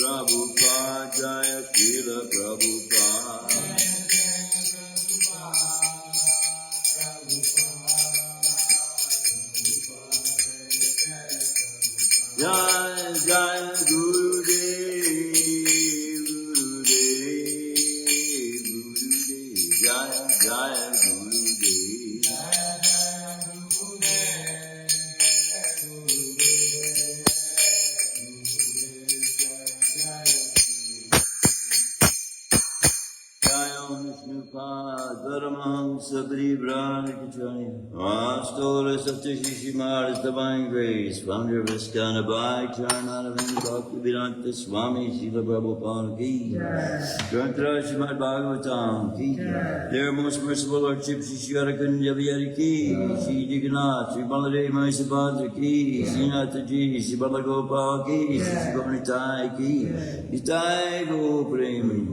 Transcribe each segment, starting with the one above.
Prabhupāda, Jaya Śrīla Prabhupāda. Jaya Jaya Gurudev, Gurudev, Gurudev, Jaya Jaya Gurudev. Dharma Sabri Brahmacharya Mastola Saptashishi Maharaj Divine Grace, founder of ISKCON, by Charnadavinda Bhaktivedanta Swami Śrīla Prabhupāda ki, Grantha Śrīmad-Bhāgavatam ki, their most merciful Lordship Shri Kunjaviyari ki, Shri Jagannath, Shri Baladev Mahisabhadra ki, Shri Nathaji, Shri Balagopal ki, Shri Gaunitai ki, Nitai Go Premani.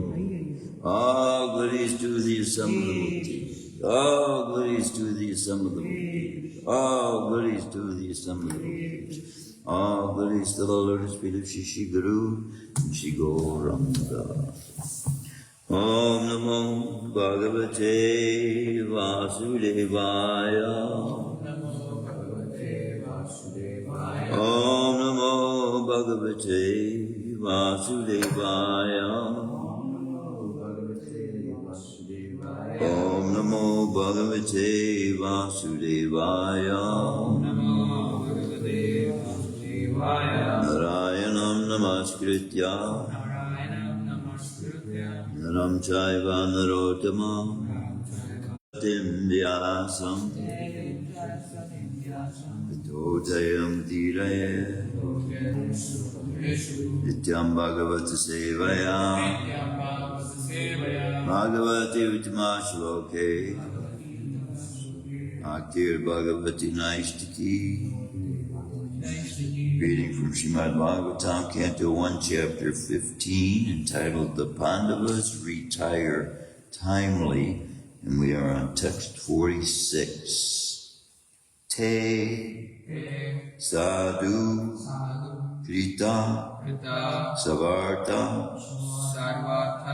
All glories to the assembly. All glories to the assembly. All glories to the assembly. All glories to the Lotus feet of Shri Guru and Shri Gauranga. Om Namo Bhagavate Vasudevaya. Om Namo Bhagavate Vasudevaya. Om Namo Bhagavate Vasudevaya. Narayanam Namaskritya Naram Chaiva Narottamam Tim Vyasam Totayam Tiraya Nityam Bhagavata Sevaya Bhagavati Utama Shloke Aktir Bhagavati Naishtaki. Reading from Śrīmad-Bhāgavatam, Canto 1, Chapter 15, entitled The Pāṇḍavas Retire Timely, and we are on text 46. Te sadhu krita savarta.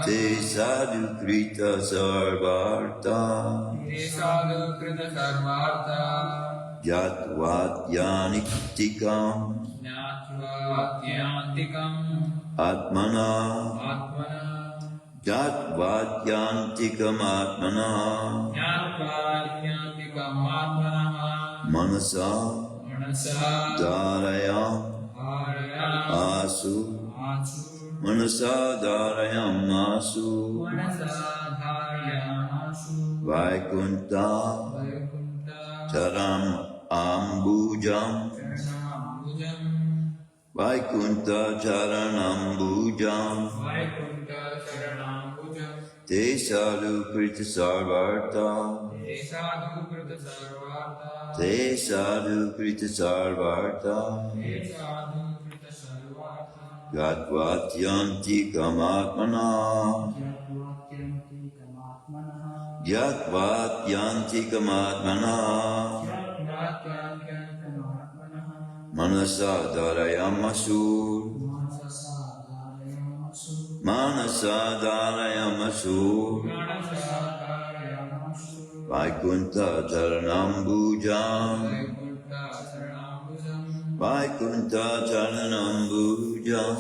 Te sadhu krita sarvarta. Jatvatyaniktikam Atmana Jatvatyantikam Atmana Manasa Dharayam Asu Manasa Dharayam Asu Vaikunta Charam Ambujam Vaikunta Charanambujam Te sadhu krita sarvarta Te sadhu krita sarvarta Gatvatyanti kamatmana Gatvatyanti kamatmana Manasa dharayamasu Manasa dharayamasu Vaikunta charanambujam Vaikunta charanambujam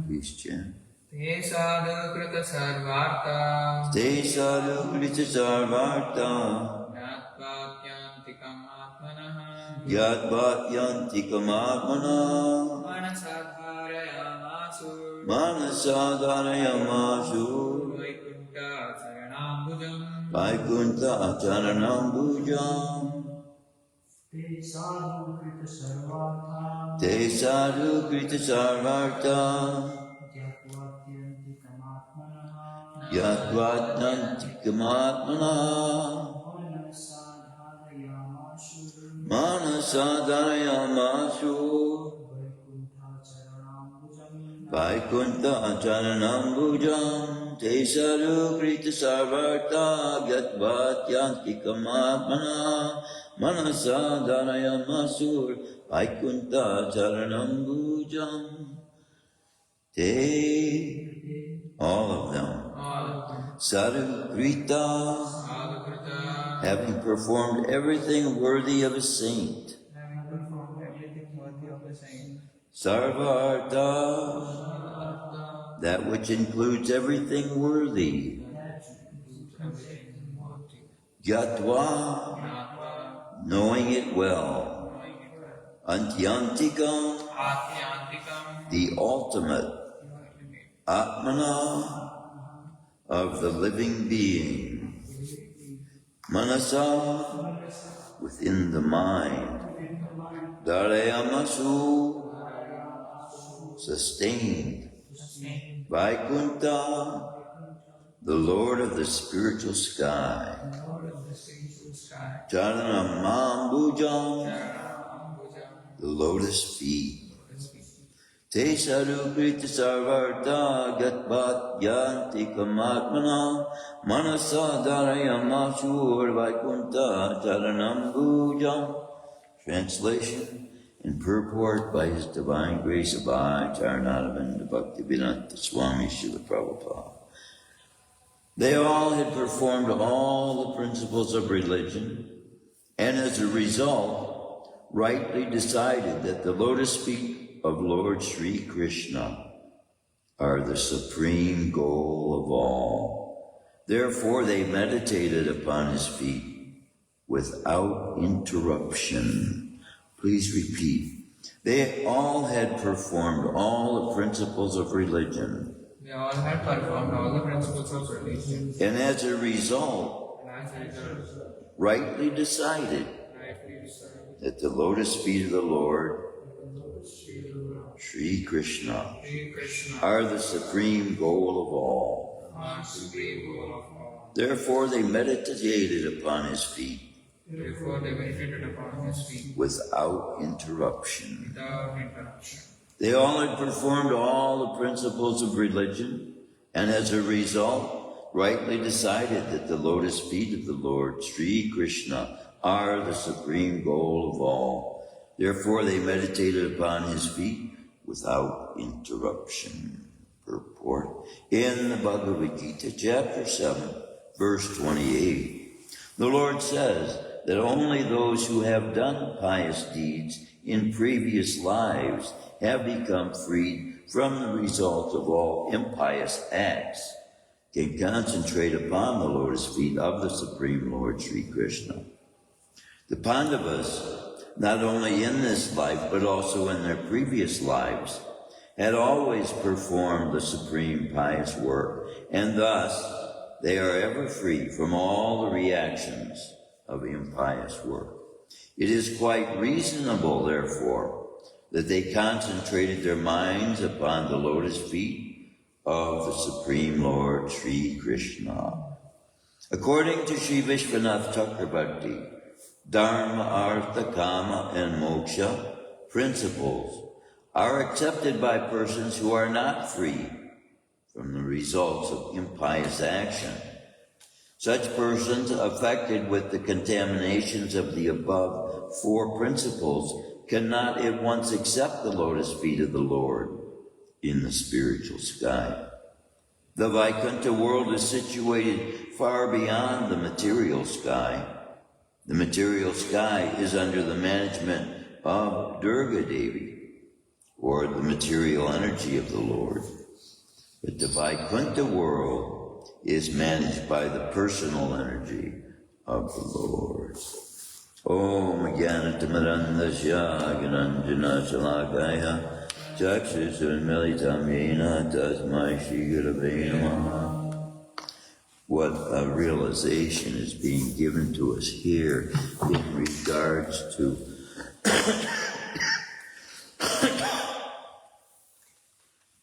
Please chant. Te sadhu krita sarvarta Te sadhu krita sarvarta Yadvatyantikam atmana Manasa dharayamasu Vaikunta charanambujam Te sadhu krita sarvarta Yadvatyantikam atmana Manasa dharayamasu Vaikunta charanambujam Te sadhu krita sarvarta Yadvatyantikam atmana Manasa dharayamasu Vaikunta charanambujam Te, all of them, sadhu krita, having performed everything worthy of a saint. Sarvarta, that which includes everything worthy. Gyatva, knowing it well. Antyantikam, the ultimate. Atmana, of the living being. Manasa, within the mind. Dharayamasu, sustained. Vaikunta, the Lord of the spiritual sky. Charanambujam, the lotus feet. Te sadhu krita sarvarta gatvatyantikam atmana manasa dharayamasu Vaikunta charanambujam. Translation and purport by His Divine Grace of Pāṇḍavas Bhaktivedanta Swami Śrīla Prabhupāda. They all had performed all the principles of religion, and as a result, rightly decided that the lotus feet of Lord Śrī Kṛṣṇa are the supreme goal of all. Therefore, they meditated upon His feet without interruption. Please repeat. They all had performed all the principles of religion. They all had performed all the principles of religion. And as a result, rightly decided that the lotus feet of the Lord Śrī Kṛṣṇa are the supreme goal of all. Therefore, they meditated upon His feet without interruption. They all had performed all the principles of religion, and as a result, rightly decided that the lotus feet of the Lord Śrī Kṛṣṇa are the supreme goal of all. Therefore, they meditated upon His feet without interruption. Purport. In the Bhagavad Gita, chapter 7, verse 28, the Lord says, that only those who have done pious deeds in previous lives have become freed from the result of all impious acts, can concentrate upon the lotus feet of the Supreme Lord Śrī Kṛṣṇa. The Pāṇḍavas, not only in this life but also in their previous lives, had always performed the supreme pious work, and thus they are ever free from all the reactions of impious work. It is quite reasonable, therefore, that they concentrated their minds upon the lotus feet of the Supreme Lord Śrī Kṛṣṇa. According to Sri Vishwanath Chakrabarti, Dharma, artha, kāma, and mokṣa principles are accepted by persons who are not free from the results of impious action. Such persons affected with the contaminations of the above four principles cannot at once accept the lotus feet of the Lord in the spiritual sky. The Vaikuntha world is situated far beyond the material sky. The material sky is under the management of Durga Devi, or the material energy of the Lord. But the Vaikuntha world is managed by the personal energy of the Lord. Om Jnana-timirandasya Gyananjana Shalakaya Chakshusmilitam Yena Tasmai Shri Gurave Namaha. What a realization is being given to us here in regards to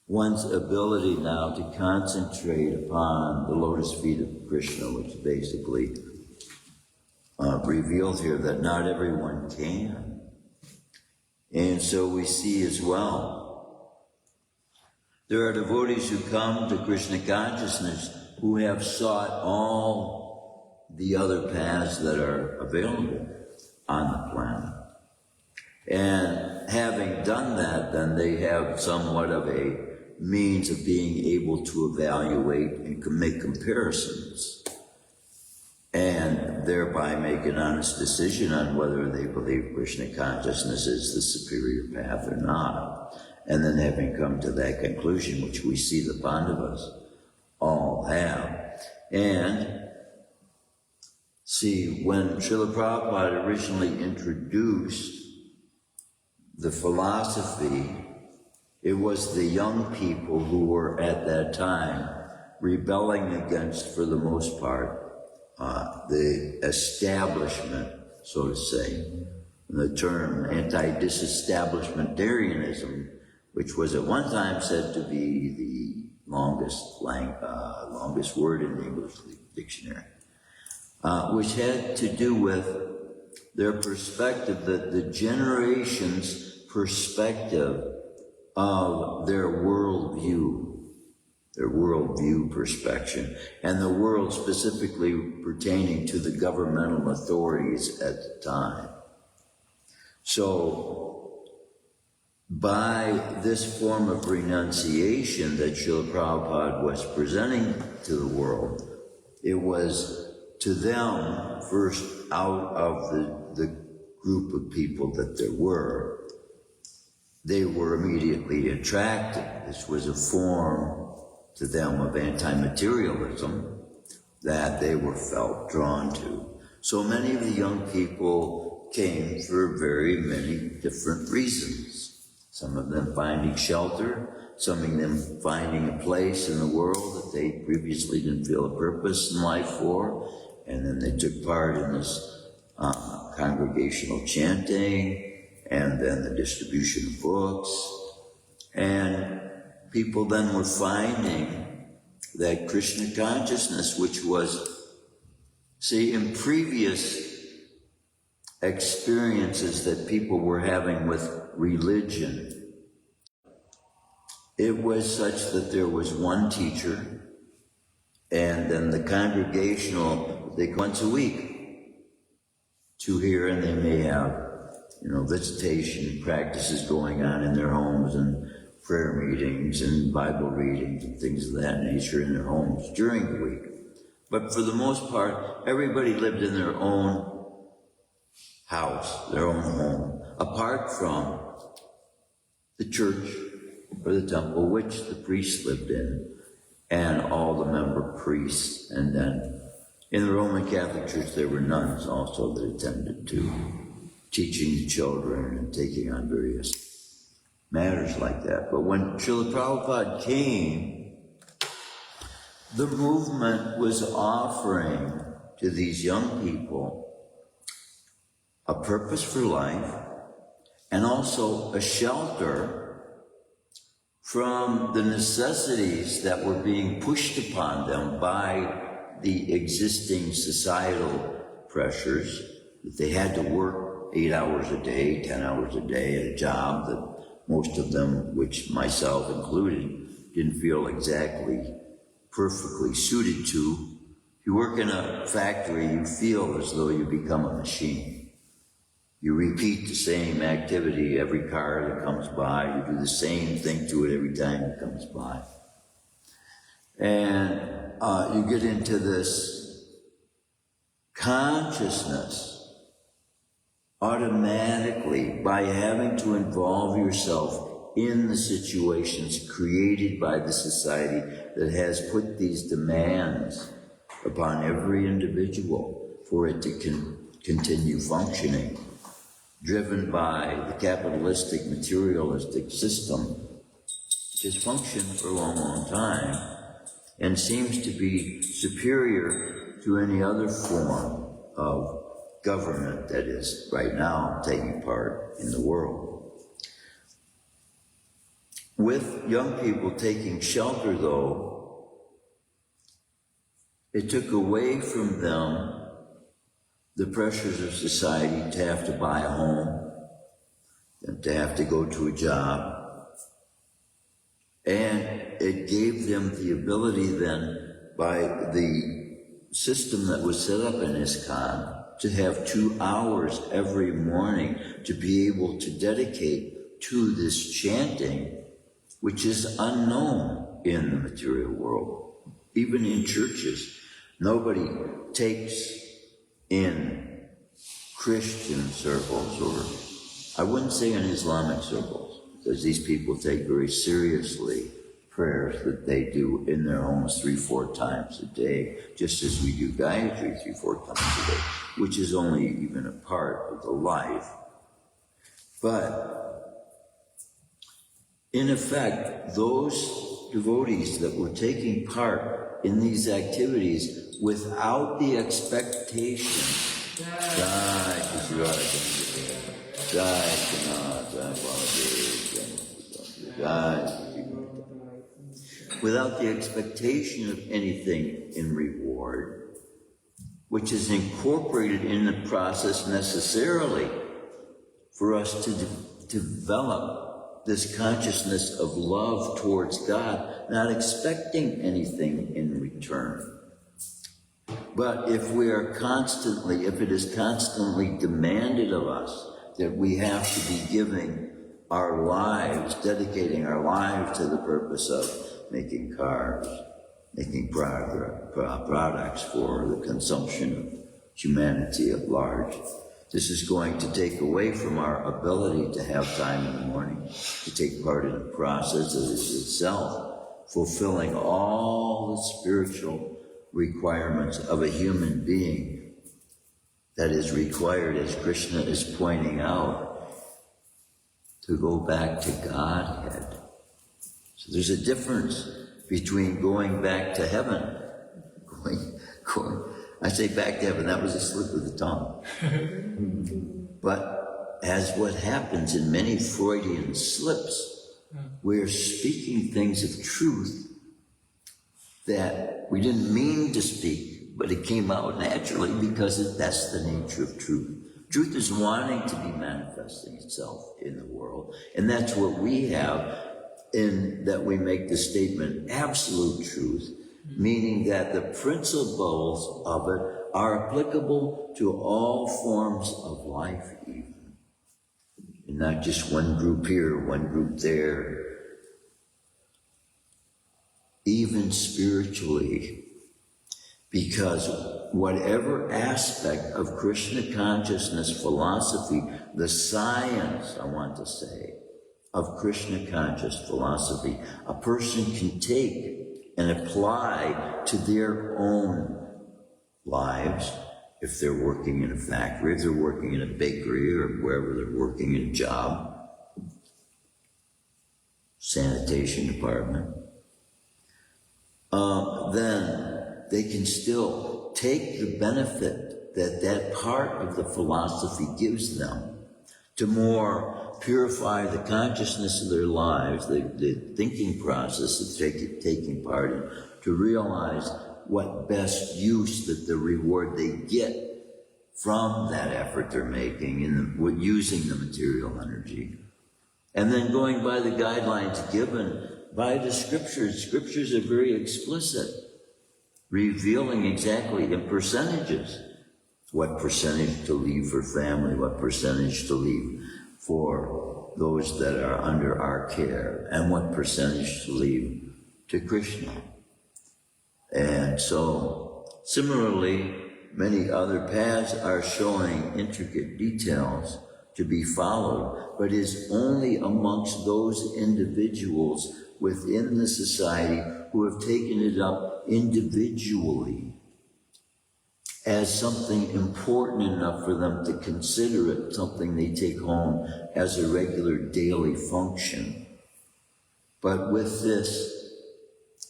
one's ability now to concentrate upon the lotus feet of Krishna, which basically reveals here that not everyone can. And so we see as well, there are devotees who come to Krishna consciousness who have sought all the other paths that are available on the planet. And having done that, then they have somewhat of a means of being able to evaluate and make comparisons, and thereby make an honest decision on whether they believe Krishna consciousness is the superior path or not. And then having come to that conclusion, which we see the Pāṇḍavas all have. And see, when Śrīla Prabhupāda originally introduced the philosophy, it was the young people who were at that time rebelling against, for the most part, the establishment, so to say. The term anti-disestablishmentarianism, which was at one time said to be the longest word in the English dictionary, which had to do with their perspective, that the generation's perspective of their worldview perspection, and the world specifically pertaining to the governmental authorities at the time. So, by this form of renunciation that Śrīla Prabhupada was presenting to the world, it was to them, first out of the group of people that there were, they were immediately attracted. This was a form to them of anti-materialism that they were felt drawn to. So many of the young people came for very many different reasons. Some of them finding shelter, some of them finding a place in the world that they previously didn't feel a purpose in life for, and then they took part in this congregational chanting, and then the distribution of books. And people then were finding that Krishna consciousness, which was, see, in previous experiences that people were having with religion, it was such that there was one teacher, and then the congregational, they come once a week to hear, and they may have, visitation practices going on in their homes, and prayer meetings and Bible readings and things of that nature in their homes during the week. But for the most part, everybody lived in their own house, their own home, apart from the church or the temple which the priests lived in, and all the member priests. And then in the Roman Catholic Church there were nuns also that attended to teaching the children and taking on various matters like that. But when Śrīla Prabhupāda came, the movement was offering to these young people a purpose for life and also a shelter from the necessities that were being pushed upon them by the existing societal pressures, that they had to work 8 hours a day, 10 hours a day at a job that most of them, which myself included, didn't feel exactly perfectly suited to. If you work in a factory, you feel as though you become a machine. You repeat the same activity every car that comes by. You do the same thing to it every time it comes by. And you get into this consciousness automatically by having to involve yourself in the situations created by the society that has put these demands upon every individual for it to continue functioning, driven by the capitalistic, materialistic system, which has functioned for a long, long time and seems to be superior to any other form of government that is right now taking part in the world. With young people taking shelter, though, it took away from them the pressures of society to have to buy a home, and to have to go to a job. And it gave them the ability then, by the system that was set up in ISKCON, to have 2 hours every morning to be able to dedicate to this chanting, which is unknown in the material world. Even in churches, nobody takes in Christian circles, or I wouldn't say in Islamic circles, because these people take very seriously prayers that they do in their homes 3-4 times a day, just as we do Gayatri 3-4 times a day, which is only even a part of the life. But in effect, those devotees that were taking part in these activities without the expectation, without the expectation of anything in reward, which is incorporated in the process necessarily for us to develop this consciousness of love towards God, not expecting anything in return. But if it is constantly demanded of us that we have to be giving our lives, dedicating our lives to the purpose of making cars, making products for the consumption of humanity at large, this is going to take away from our ability to have time in the morning, to take part in a process that is itself fulfilling all the spiritual requirements of a human being that is required, as Krishna is pointing out, to go back to Godhead. So there's a difference between going back to heaven, I say back to heaven, that was a slip of the tongue. But as what happens in many Freudian slips, we're speaking things of truth that we didn't mean to speak, but it came out naturally because that's the nature of truth. Truth is wanting to be manifesting itself in the world, and that's what we have in that we make the statement absolute truth, meaning that the principles of it are applicable to all forms of life even, and not just one group here, one group there. Even spiritually, because whatever aspect of Krishna consciousness philosophy, the science, I want to say, of Krishna conscious philosophy, a person can take and apply to their own lives, if they're working in a factory, if they're working in a bakery, or wherever they're working in a job, sanitation department, then they can still take the benefit that that part of the philosophy gives them to more purify the consciousness of their lives, the thinking process of taking part in, to realize what best use that the reward they get from that effort they're making in using the material energy. And then going by the guidelines given by the scriptures. Scriptures are very explicit, revealing exactly in percentages what percentage to leave for family, what percentage to leave for those that are under our care, and what percentage to leave to Krishna. And so, similarly, many other paths are showing intricate details to be followed, but is only amongst those individuals within the society who have taken it up individually as something important enough for them to consider it something they take home as a regular daily function. But with this,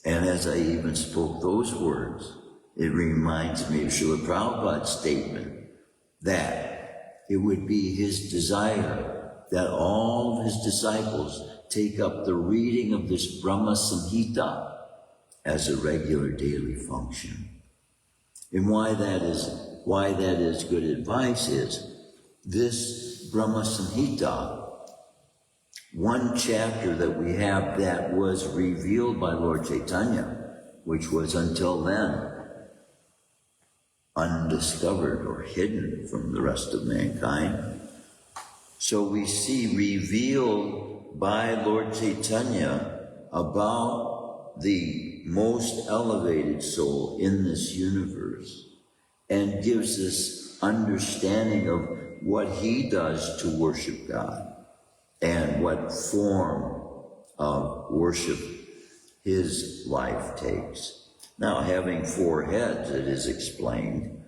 and as I even spoke those words, it reminds me of Śrīla Prabhupāda's statement that it would be his desire that all of his disciples take up the reading of this Brahma Samhita as a regular daily function. And why that is good advice is this Brahma Samhita, one chapter that we have that was revealed by Lord Chaitanya, which was until then undiscovered or hidden from the rest of mankind. So we see revealed by Lord Chaitanya about the most elevated soul in this universe, and gives us understanding of what he does to worship God and what form of worship his life takes. Now, having 4 heads, it is explained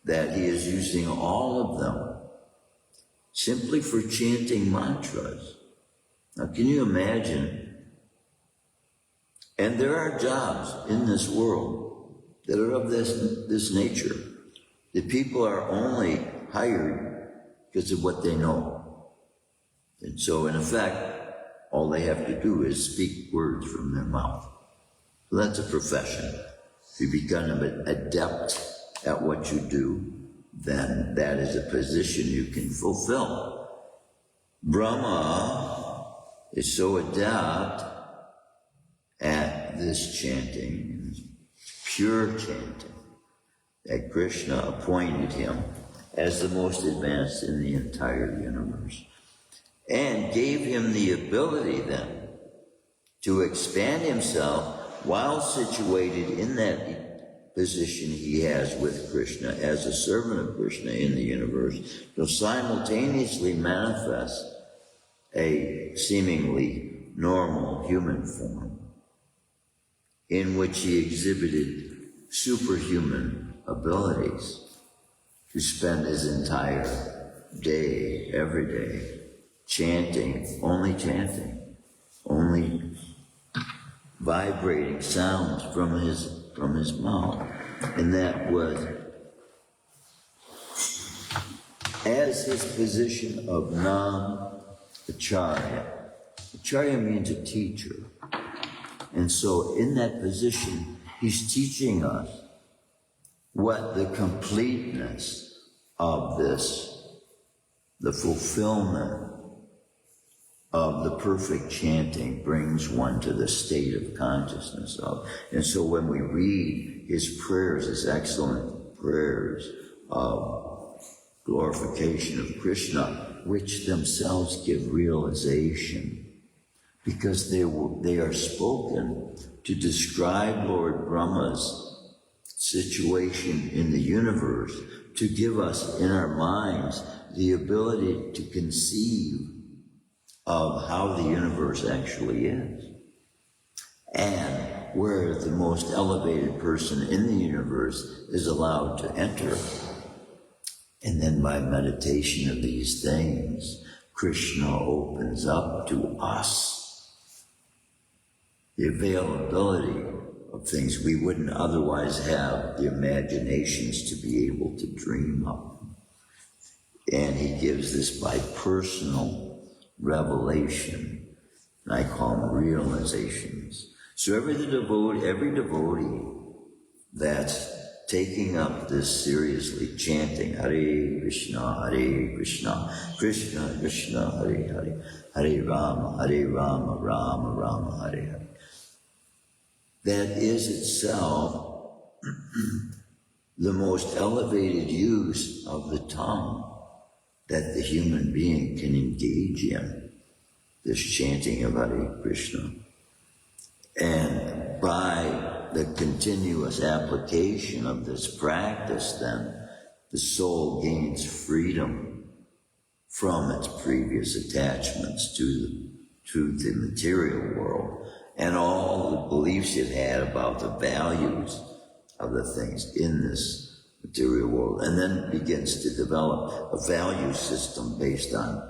that he is using all of them simply for chanting mantras. Now, can you imagine? And there are jobs in this world that are of this nature, that people are only hired because of what they know. And so, in effect, all they have to do is speak words from their mouth. So that's a profession. If you become an adept at what you do, then that is a position you can fulfill. Brahma is so adept at this chanting, pure chanting, that Krishna appointed him as the most advanced in the entire universe, and gave him the ability then to expand himself while situated in that position he has with Krishna as a servant of Krishna in the universe, to simultaneously manifest a seemingly normal human form in which he exhibited superhuman abilities to spend his entire day, every day, chanting, only vibrating sounds from his mouth. And that was as his position of non-acharya. Acharya means a teacher. And so in that position, he's teaching us what the completeness of this, the fulfillment of the perfect chanting brings one to the state of consciousness of. And so when we read his prayers, his excellent prayers of glorification of Krishna, which themselves give realization, because they are spoken to describe Lord Brahma's situation in the universe to give us in our minds the ability to conceive of how the universe actually is, and where the most elevated person in the universe is allowed to enter. And then by meditation of these things, Krishna opens up to us the availability of things we wouldn't otherwise have the imaginations to be able to dream of. And he gives this by personal revelation, and I call them realizations. So every devotee that's taking up this seriously, chanting Hare Krishna, Krishna Krishna, Hare Hare, Hare Rama, Rama Rama, Hare Hare. That is itself the most elevated use of the tongue that the human being can engage in, this chanting of Hare Krishna. And by the continuous application of this practice, then, the soul gains freedom from its previous attachments to the material world and all the beliefs it had about the values of the things in this material world, and then begins to develop a value system based on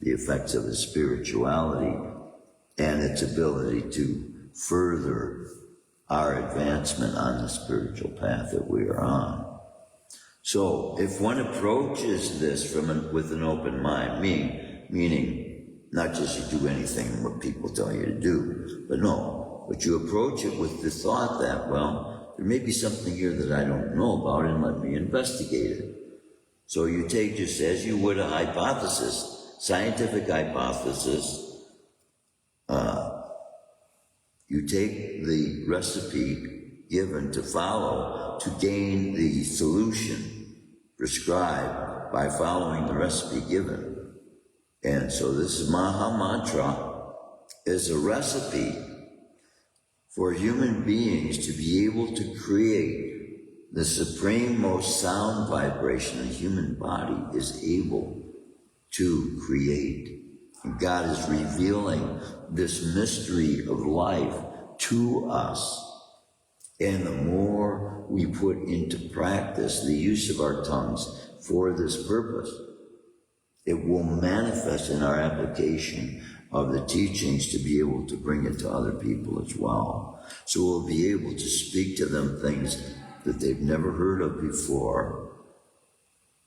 the effects of its spirituality and its ability to further our advancement on the spiritual path that we are on. So if one approaches this with an open mind, meaning not just you do anything what people tell you to do, but you approach it with the thought that, well, there may be something here that I don't know about, and let me investigate it. So you take, just as you would a hypothesis, scientific hypothesis, you take the recipe given to follow to gain the solution prescribed by following the recipe given. And so this Maha Mantra is a recipe for human beings to be able to create the supreme most sound vibration the human body is able to create. And God is revealing this mystery of life to us. And the more we put into practice the use of our tongues for this purpose, it will manifest in our application of the teachings to be able to bring it to other people as well. So we'll be able to speak to them things that they've never heard of before,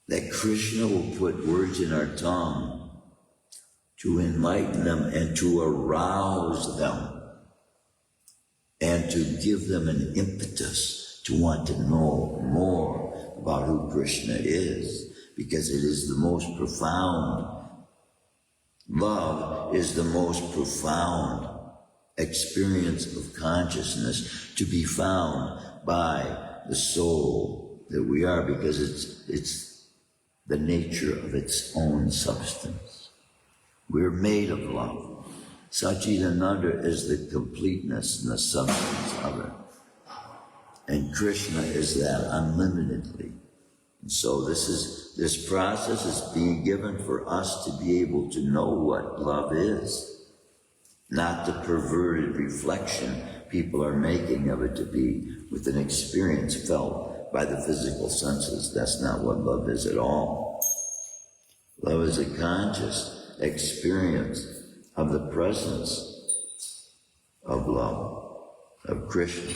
that Krishna will put words in our tongue to enlighten them and to arouse them and to give them an impetus to want to know more about who Krishna is, because it is the most profound. Love is the most profound experience of consciousness to be found by the soul that we are, because it's the nature of its own substance. We're made of love. Sachidananda is the completeness and the substance of it. And Krishna is that unlimitedly. And so this process is being given for us to be able to know what love is, not the perverted reflection people are making of it to be with an experience felt by the physical senses. That's not what love is at all. Love is a conscious experience of the presence of love, of Krishna,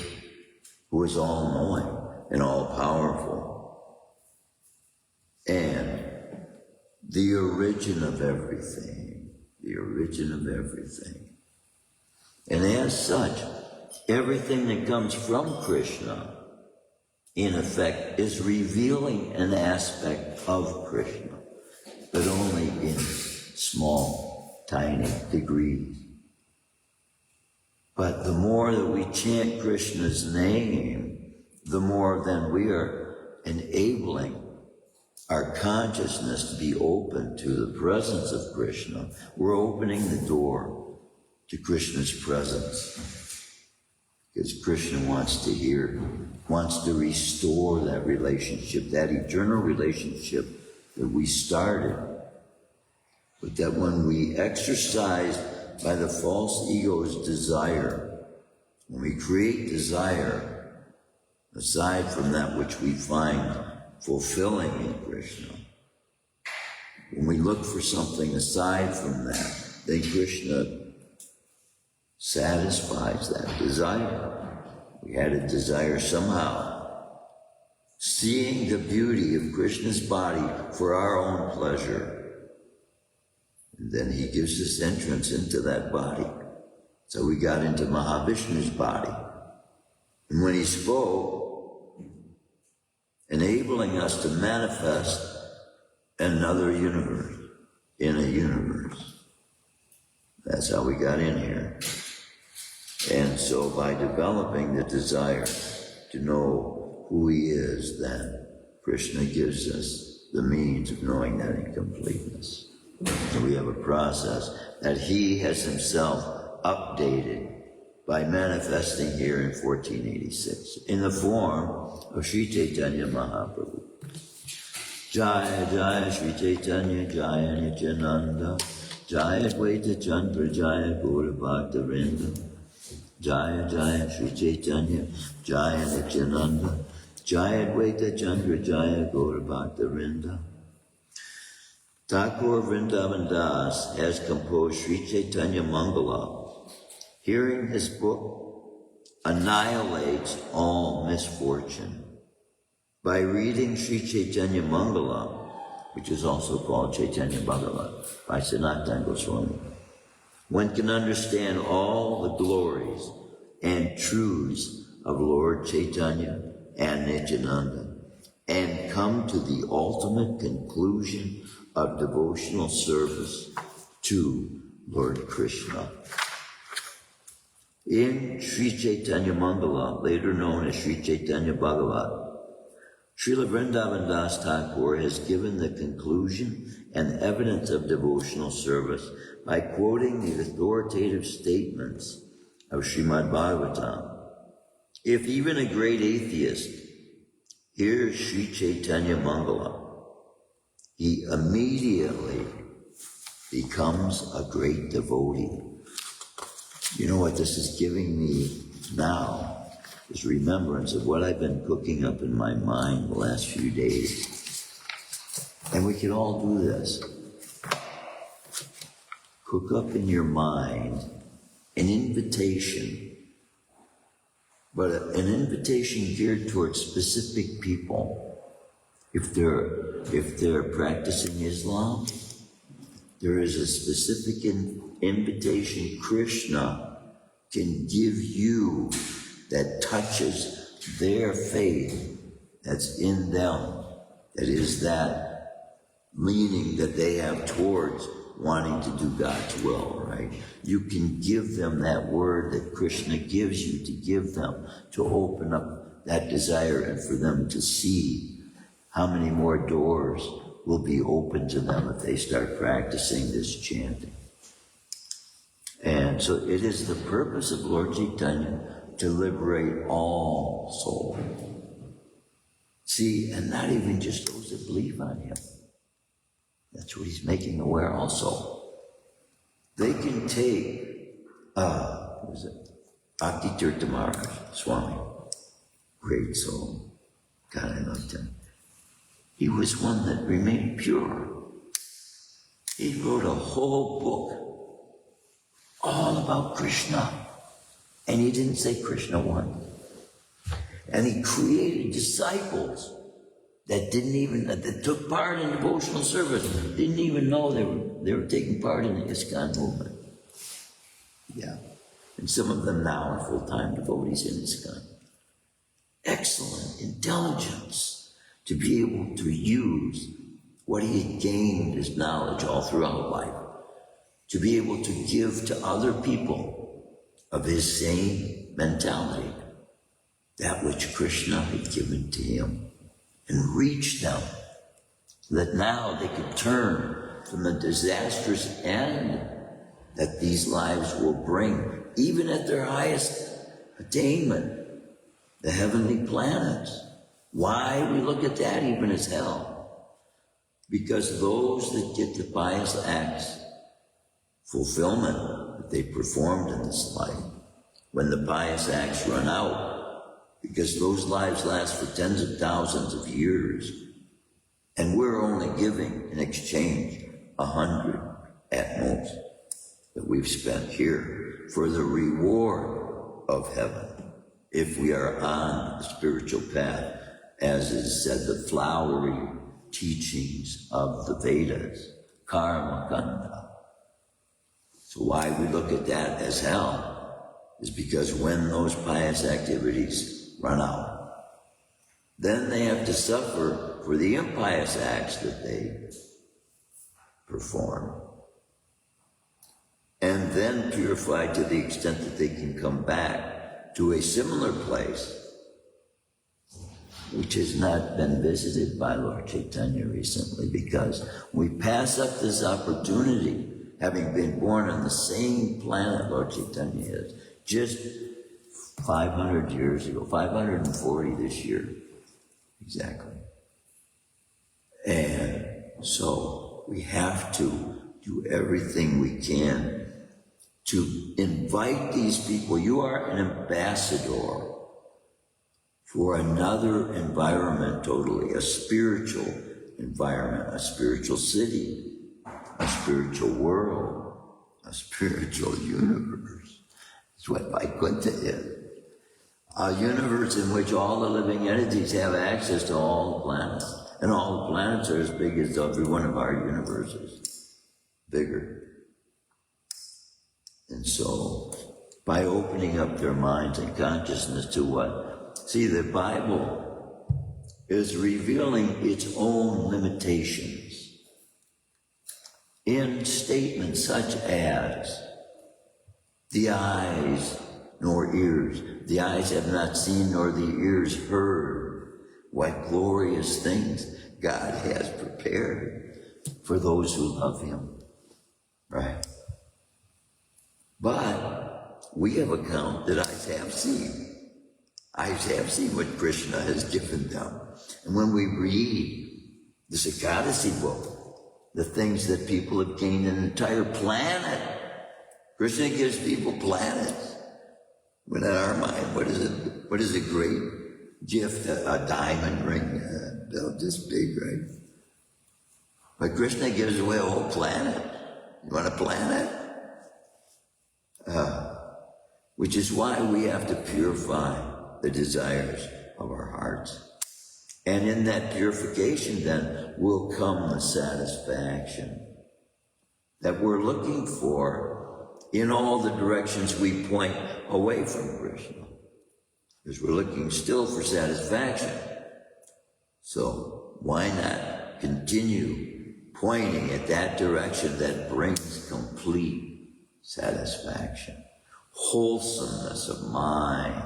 who is all-knowing and all-powerful, and the origin of everything, the origin of everything. And as such, everything that comes from Krishna, in effect, is revealing an aspect of Krishna, but only in small, tiny degrees. But the more that we chant Krishna's name, the more then we are enabling our consciousness to be open to the presence of Krishna. We're opening the door to Krishna's presence. because Krishna wants to restore that relationship, that eternal relationship that we started, but that when we exercise by the false ego's desire, when we create desire, aside from that which we find fulfilling in Krishna, when we look for something aside from that, then Krishna satisfies that desire. We had a desire somehow, seeing the beauty of Krishna's body for our own pleasure. And then he gives us entrance into that body. So we got into Mahavishnu's body. And when he spoke, enabling us to manifest another universe, in a universe. That's how we got in here. And so by developing the desire to know who he is, then Krishna gives us the means of knowing that in completeness. So we have a process that he has himself updated by manifesting here in 1486 in the form of Sri Chaitanya Mahaprabhu. Jaya Jaya Sri Chaitanya Jaya Nityananda Jaya Dvaita Chandra Jaya Gaura Bhakta-vrinda Jaya Jaya Sri Chaitanya Jaya Nityananda Jaya Dvaita Chandra Jaya Gaura Bhakta-vrinda. Thakur Vrindavan Das has composed Sri Chaitanya Mangala. Hearing his book annihilates all misfortune. By reading Sri Chaitanya Mangala, which is also called Chaitanya-Bhāgavatam by Sanatana Goswami, one can understand all the glories and truths of Lord Chaitanya and Nityananda and come to the ultimate conclusion of devotional service to Lord Krishna. In Sri Chaitanya Mangala, later known as Sri Chaitanya Bhagavat, Srila Vrindavan Das Thakur has given the conclusion and evidence of devotional service by quoting the authoritative statements of Śrīmad-Bhāgavatam. If even a great atheist hears Sri Chaitanya Mangala, he immediately becomes a great devotee. You know what this is giving me now? Is remembrance of what I've been cooking up in my mind the last few days. And we can all do this. Cook up in your mind an invitation, but an invitation geared towards specific people. If they're practicing Islam, there is a specific invitation Krishna can give you that touches their faith that's in them, that is that leaning that they have towards wanting to do God's will, right? You can give them that word that Krishna gives you to give them, to open up that desire and for them to see how many more doors will be open to them if they start practicing this chanting. And so it is the purpose of Lord Chaitanya to liberate all souls. See, and not even just those that believe on him. That's what he's making aware also. They can take, Bhakti Tirtha Maharaj Swami, great soul. God, I loved him. He was one that remained pure. He wrote a whole book all about Krishna. And he didn't say Krishna won. And he created disciples that that took part in devotional service, didn't even know they were taking part in the ISKCON movement. Yeah. And some of them now are full-time devotees in ISKCON. Excellent intelligence to be able to use what he had gained as knowledge all throughout life, to be able to give to other people of his same mentality, that which Krishna had given to him, and reach them, so that now they could turn from the disastrous end that these lives will bring, even at their highest attainment, the heavenly planets. Why we look at that even as hell? Because those that get the pious acts, fulfillment that they performed in this life, when the pious acts run out, because those lives last for tens of thousands of years, and we're only giving in exchange 100 at most that we've spent here for the reward of heaven, if we are on the spiritual path, as is said, the flowery teachings of the Vedas, karma kanda. So why we look at that as hell is because when those pious activities run out, then they have to suffer for the impious acts that they perform, and then purified to the extent that they can come back to a similar place, which has not been visited by Lord Chaitanya recently, because we pass up this opportunity, having been born on the same planet Lord Chaitanya is, just 500 years ago, 540 this year, exactly. And so we have to do everything we can to invite these people. You are an ambassador for another environment totally, a spiritual environment, a spiritual city, a spiritual world, a spiritual universe. It's what Vaikuntha is. A universe in which all the living entities have access to all the planets. And all the planets are as big as every one of our universes. Bigger. And so, by opening up their minds and consciousness to what? See, the Bible is revealing its own limitations in statements such as, the eyes nor ears, the eyes have not seen nor the ears heard what glorious things God has prepared for those who love Him, right? But we have account that eyes have seen. Eyes have seen what Krishna has given them. And when we read the ISKCON book, the things that people have gained an entire planet, Krishna gives people planets. When in our mind, what is it? What is a great gift? A diamond ring, built this big, right? But Krishna gives away a whole planet. You want a planet? Which is why we have to purify the desires of our hearts. And in that purification then will come the satisfaction that we're looking for in all the directions we point away from Krishna. Because we're looking still for satisfaction. So why not continue pointing at that direction that brings complete satisfaction, wholesomeness of mind,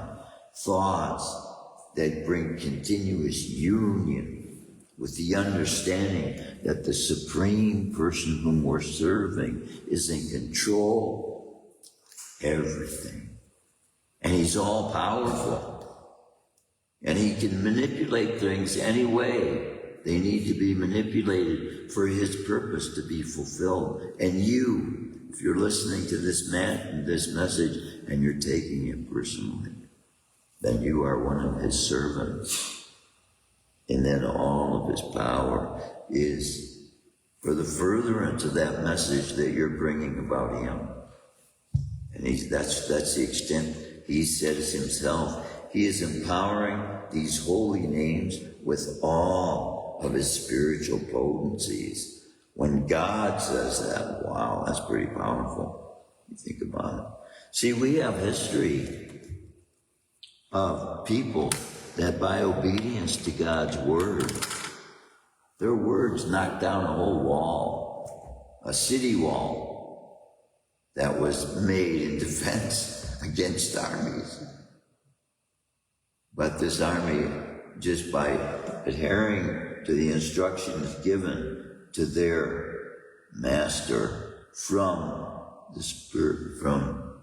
thoughts that bring continuous union with the understanding that the Supreme Person whom we're serving is in control of everything. And He's all powerful. And He can manipulate things any way they need to be manipulated for His purpose to be fulfilled. And you, if you're listening to this message and you're taking it personally, then you are one of His servants. And then all of His power is for the furtherance of that message that you're bringing about Him. And that's the extent He says Himself. He is empowering these holy names with all of His spiritual potencies. When God says that, wow, that's pretty powerful. You think about it. See, we have history of people that by obedience to God's word, their words knocked down a whole wall, a city wall that was made in defense against armies. But this army, just by adhering to the instructions given to their master from the spiritual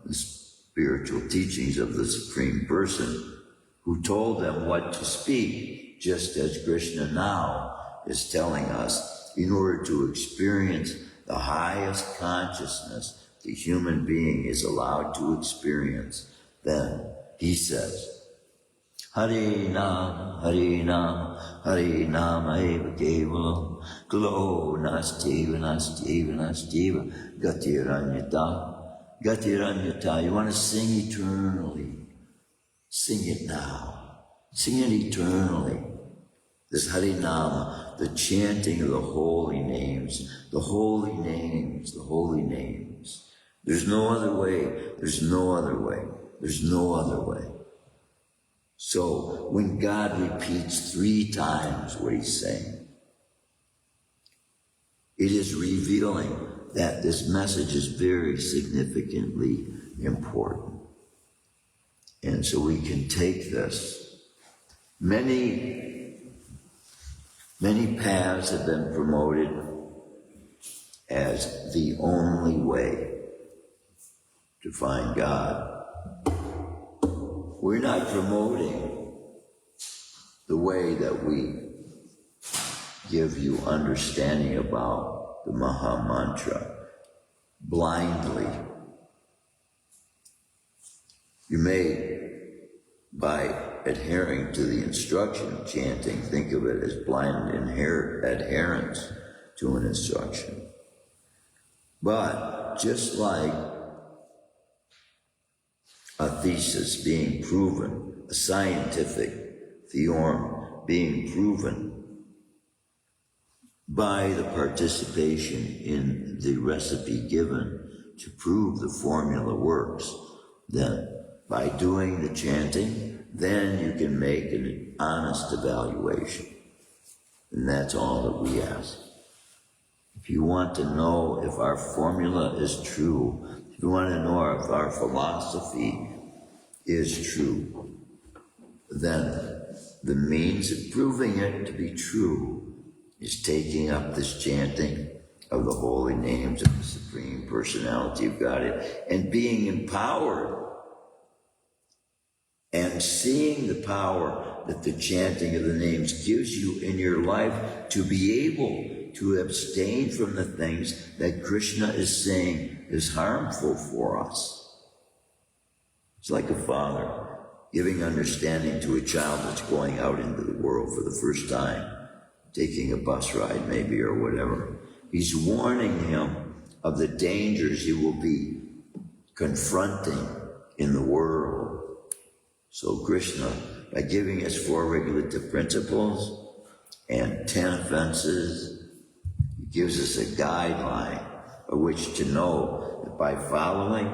spiritual teachings of the Supreme Person, who told them what to speak, just as Krishna now is telling us, in order to experience the highest consciousness the human being is allowed to experience. Then he says, Hari Nam, Hari Nam, Hari Nama eva kevalam, Kalo nastiva, nastiva, nastiva, gatiranyata, gatiranyata. You want to sing eternally. Sing it now. Sing it eternally. This Harinama, the chanting of the holy names, the holy names, the holy names. There's no other way. There's no other way. There's no other way. So when God repeats 3 times what he's saying, it is revealing that this message is very significantly important. And so we can take this. Many paths have been promoted as the only way to find God. We're not promoting the way that we give you understanding about the Maha Mantra blindly. You may, by adhering to the instruction, chanting, think of it as blind adherence to an instruction. But just like a thesis being proven, a scientific theorem being proven by the participation in the recipe given to prove the formula works, then by doing the chanting, then you can make an honest evaluation. And that's all that we ask. If you want to know if our formula is true, if you want to know if our philosophy is true, then the means of proving it to be true is taking up this chanting of the holy names of the Supreme Personality of Godhead and being empowered and seeing the power that the chanting of the names gives you in your life to be able to abstain from the things that Krishna is saying is harmful for us. It's like a father giving understanding to a child that's going out into the world for the first time, taking a bus ride maybe or whatever. He's warning him of the dangers he will be confronting in the world. So Krishna, by giving us 4 regulative principles and 10 offenses, he gives us a guideline by which to know that by following,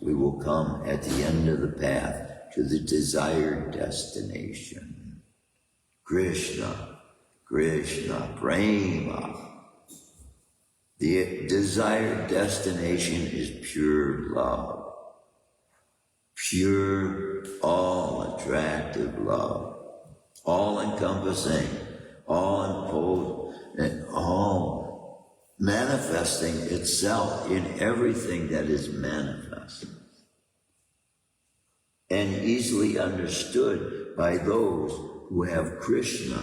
we will come at the end of the path to the desired destination. Krishna, Krishna, Prema. The desired destination is pure love. Pure, all-attractive love. All-encompassing, all-imposed, and all manifesting itself in everything that is manifest. And easily understood by those who have Krishna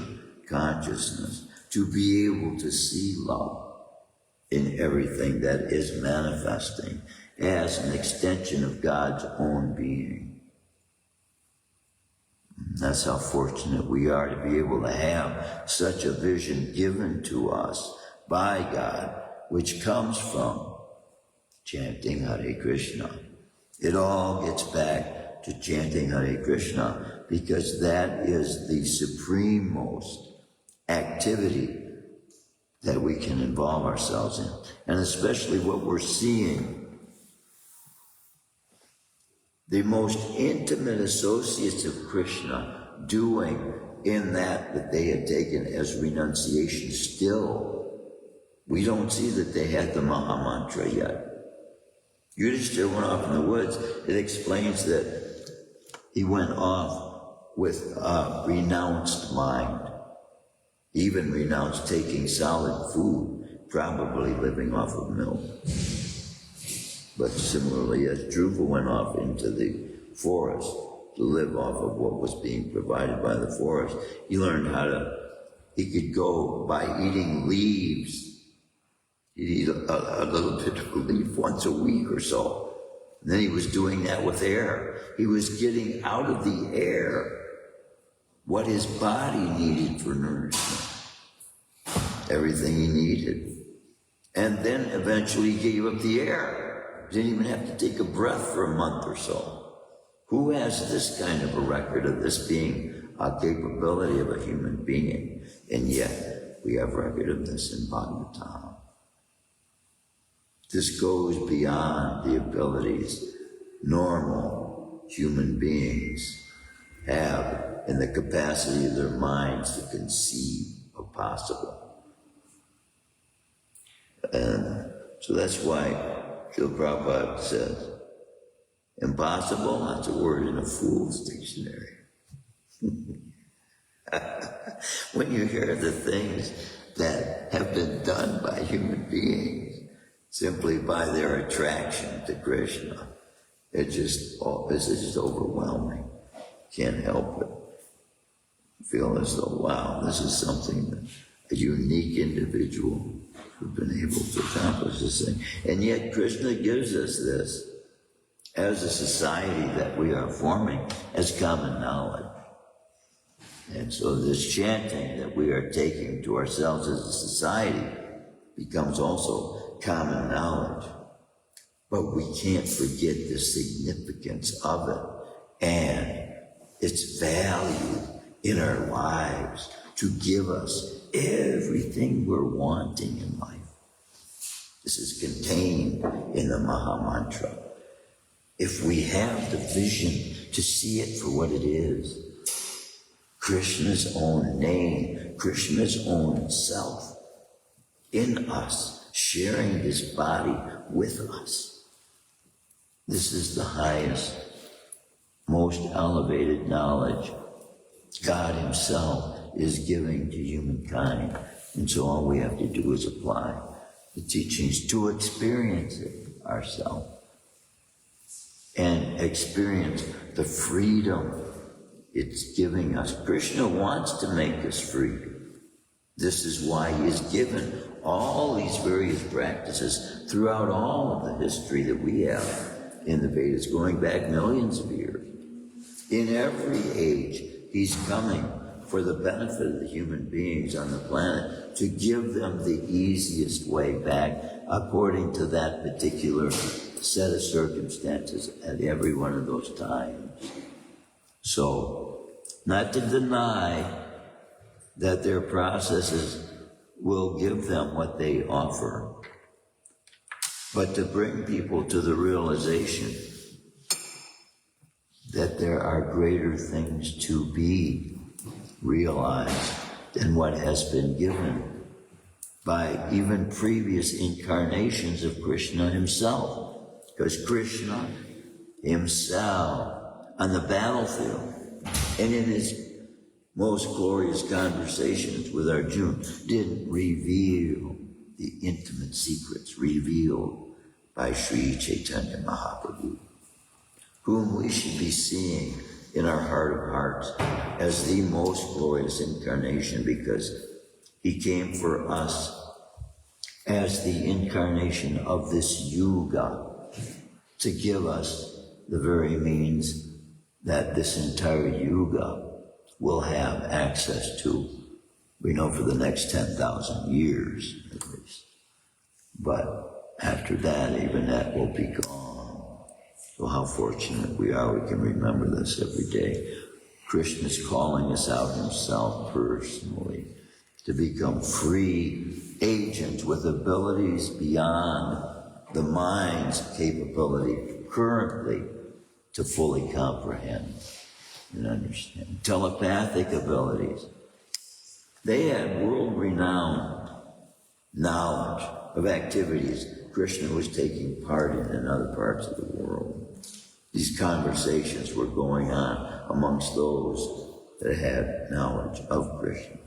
consciousness to be able to see love in everything that is manifesting as an extension of God's own being. That's how fortunate we are to be able to have such a vision given to us by God, which comes from chanting Hare Krishna. It all gets back to chanting Hare Krishna because that is the suprememost activity that we can involve ourselves in. And especially what we're seeing, the most intimate associates of Krishna doing in that they had taken as renunciation still. We don't see that they had the Maha Mantra yet. Yudhishthira went off in the woods. It explains that he went off with a renounced mind. He even renounced taking solid food, probably living off of milk. But similarly, as Dhruva went off into the forest to live off of what was being provided by the forest, he learned he could go by eating leaves. He'd eat a little bit of a leaf once a week or so. And then he was doing that with air. He was getting out of the air what his body needed for nourishment. Everything he needed. And then eventually he gave up the air. Didn't even have to take a breath for a month or so. Who has this kind of a record of this being a capability of a human being? And yet we have record of this in Bhagavatam. This goes beyond the abilities normal human beings have in the capacity of their minds to conceive of possible. And so that's why Śrīla Prabhupāda says, impossible, that's a word in a fool's dictionary. When you hear the things that have been done by human beings, simply by their attraction to Krishna, it's just overwhelming. Can't help but feel as though, wow, this is something that a unique individual who's been able to accomplish this thing. And yet Krishna gives us this as a society that we are forming as common knowledge. And so this chanting that we are taking to ourselves as a society becomes also common knowledge. But we can't forget the significance of it and its value in our lives to give us everything we're wanting in life. This is contained in the Maha Mantra. If we have the vision to see it for what it is, Krishna's own name, Krishna's own self in us, sharing his body with us. This is the highest, most elevated knowledge God himself is giving to humankind. And so all we have to do is apply the teachings to experience it ourselves and experience the freedom it's giving us. Krishna wants to make us free. This is why he has given all these various practices throughout all of the history that we have in the Vedas, going back millions of years. In every age, he's coming for the benefit of the human beings on the planet to give them the easiest way back according to that particular set of circumstances at every one of those times. So, not to deny that their processes will give them what they offer, but to bring people to the realization that there are greater things to be realized than what has been given by even previous incarnations of Krishna himself. Because Krishna himself on the battlefield and in his most glorious conversations with Arjuna didn't reveal the intimate secrets revealed by Sri Chaitanya Mahaprabhu, whom we should be seeing in our heart of hearts as the most glorious incarnation, because he came for us as the incarnation of this yuga to give us the very means that this entire yuga will have access to, we know, for the next 10,000 years at least. But after that, even that will be gone. So how fortunate we are, we can remember this every day. Krishna's calling us out himself personally to become free agents with abilities beyond the mind's capability currently to fully comprehend and understand. Telepathic abilities. They had world-renowned knowledge of activities Krishna was taking part in other parts of the world. These conversations were going on amongst those that had knowledge of Krishna.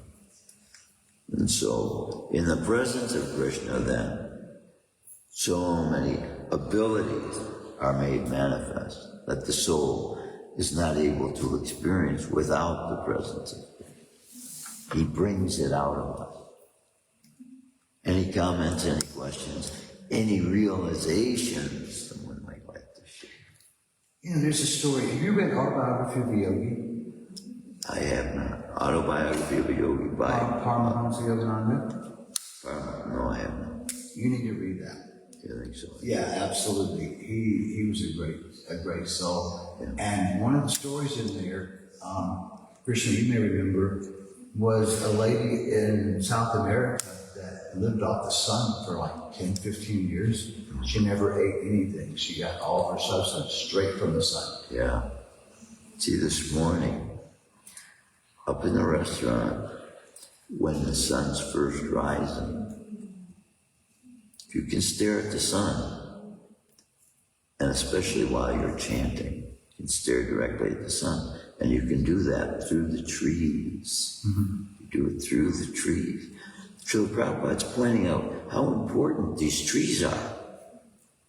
And so, in the presence of Krishna then, So many abilities are made manifest that the soul is not able to experience without the presence of God. He brings it out of us. Any comments, any questions, any realizations someone might like to share? You know, there's a story. Have you read Autobiography of a Yogi? I have not. Autobiography of a Yogi by Pāṇḍavas. No, I have not. You need to read that. I think so. Yeah, absolutely. He was a great soul. Yeah. And one of the stories in there, Krishna, you may remember, was a lady in South America that lived off the sun for like 10, 15 years. She never ate anything. She got all of her substance straight from the sun. Yeah. See, this morning, up in the restaurant, when the sun's first rising, if you can stare at the sun, and especially while you're chanting, you can stare directly at the sun, and you can do that through the trees. Mm-hmm. You do it through the trees. Śrīla Prabhupāda's pointing out how important these trees are.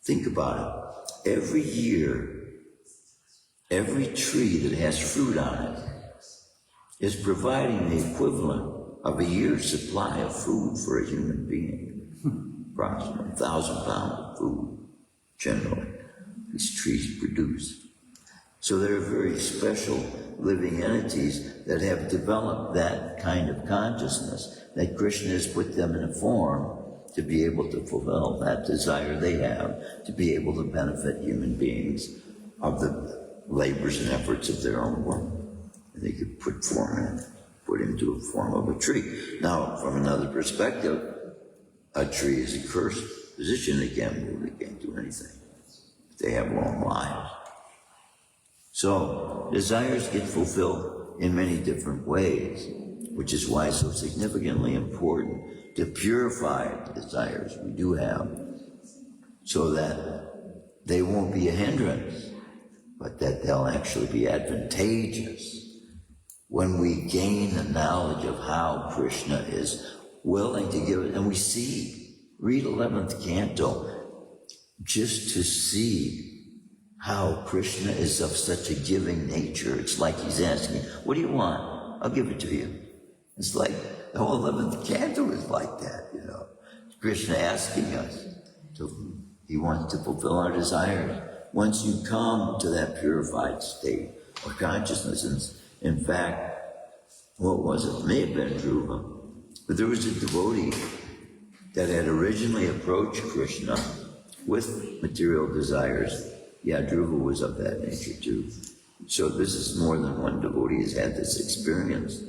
Think about it. Every year, every tree that has fruit on it is providing the equivalent of a year's supply of food for a human being. Approximately 1,000 pounds of food, generally, these trees produce. So they're very special living entities that have developed that kind of consciousness, that Krishna has put them in a form to be able to fulfill that desire they have, to be able to benefit human beings of the labors and efforts of their own work. And they could put into a form of a tree. Now, from another perspective, a tree is a cursed position. They can't move, they can't do anything. They have long lives. So, desires get fulfilled in many different ways, which is why it's so significantly important to purify the desires we do have, so that they won't be a hindrance, but that they'll actually be advantageous when we gain the knowledge of how Krishna is willing to give it. And we see, read 11th canto, just to see how Krishna is of such a giving nature. It's like he's asking, what do you want? I'll give it to you. It's like the whole 11th canto is like that, you know. Krishna asking us, he wants to fulfill our desires. Once you come to that purified state of consciousness, in fact, what was it? It may have been Dhruva, but there was a devotee that had originally approached Krishna with material desires. Yeah, Dhruva was of that nature too. So this is more than one devotee has had this experience.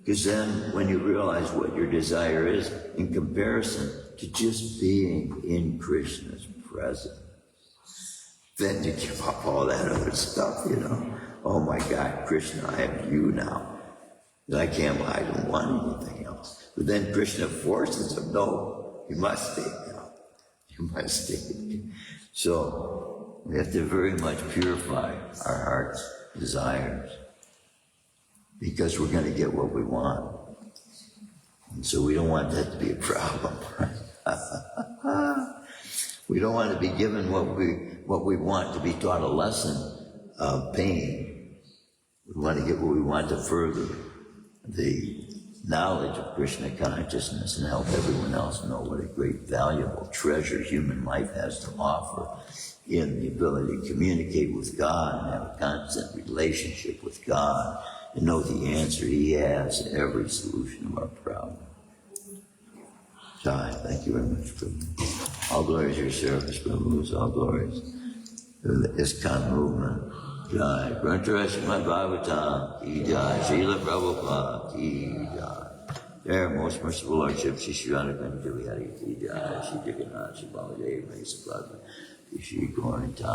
Because then when you realize what your desire is in comparison to just being in Krishna's presence, then you give up all that other stuff, you know. Oh my God, Krishna, I have you now. I don't want anything else. But then Krishna forces him, no, you must stay now. You must stay. So we have to very much purify our heart's desires, because we're going to get what we want. And so we don't want that to be a problem. We don't want to be given what we want to be taught a lesson of pain. We want to get what we want to further the knowledge of Krishna consciousness and help everyone else know what a great valuable treasure human life has to offer in the ability to communicate with God and have a constant relationship with God and know the answer He has to every solution of our problem. Jai, thank you very much, Prabhu. All glories to your service, Prabhu. All glories to the ISKCON movement. Jai. Śrīmad-Bhāgavatam. Ki Jai. Śrīla Prabhupāda. Ki Jai. There, most merciful Lordship, Shri Śrīmad-Bhāgavatam. Ki Jai. Shri Jagannath, Shri Baladev, Shri Subhadra, Shri Gauranta.